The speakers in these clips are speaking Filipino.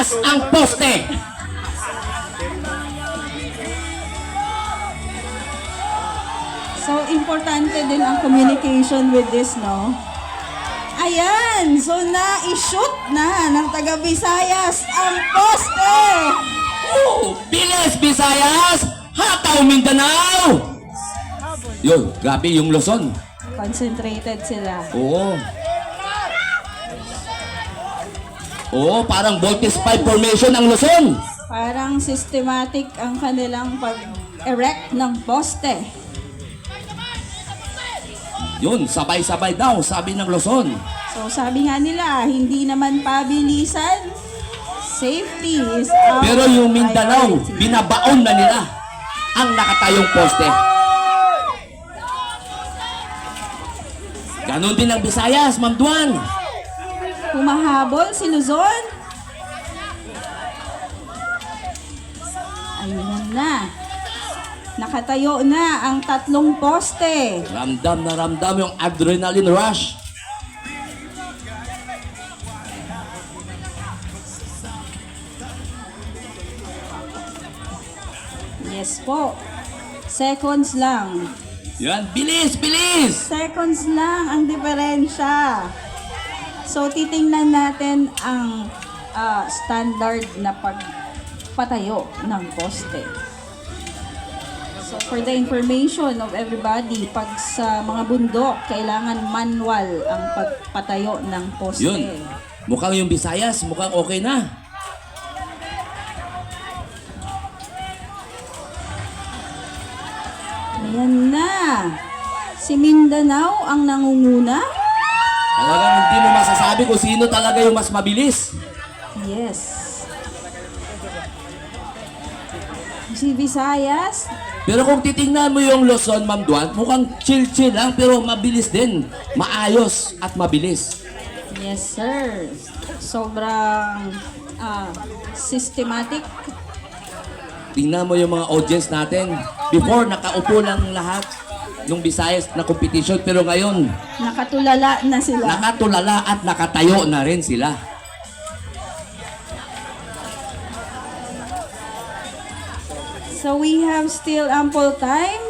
Visayas ang poste. So, importante din ang communication with this, no? Ayan! So, na-shoot na ng taga Visayas ang poste! Bilis, Visayas! Hataw, Mindanao! Yun, grabe yung Luzon. Concentrated sila. Oo. Oo, parang Voltes 5 formation ang Luzon. Parang systematic ang kanilang pag-erect ng poste. Yun, sabay-sabay daw, sabi ng Luzon. So, sabi nga nila, hindi naman pabilisan. Safety is our Pero yung Mindanao, priority. binabaon na nila ang nakatayong poste. Ganon din ang Visayas, Ma'am Duan. Humahabol si Luzon. Ayun na. Nakatayo na ang tatlong poste. Ramdam na ramdam yung adrenaline rush. Yes po. Seconds lang. Yan, bilis, bilis! Seconds lang ang diferensya. So, titingnan natin ang standard na pagpatayo ng poste. So, for the information of everybody, pag sa mga bundok, kailangan manual ang pagpatayo ng poste. Yun. Mukhang yung Visayas, mukhang okay na. Ayan na. Si Mindanao ang nangunguna. Talagang hindi mo masasabi kung sino talaga yung mas mabilis. Yes. Si Visayas, Pero kung titingnan mo yung Luzon, Ma'am Duan, mukhang chill-chill lang pero mabilis din. Maayos at mabilis. yes sir. Sobrang systematic. Tingnan mo yung mga audience natin. Before, nakaupo lang lahat nung Visayas na competition. Pero ngayon, Nakatulala na sila. nakatulala at nakatayo na rin sila. So we have still ample time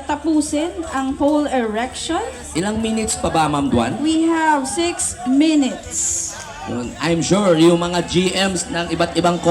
tapusin ang pole erection. Ilang minutes pa ba, Ma'am Duan? We have 6 minutes. I'm sure yung mga GMs ng iba't ibang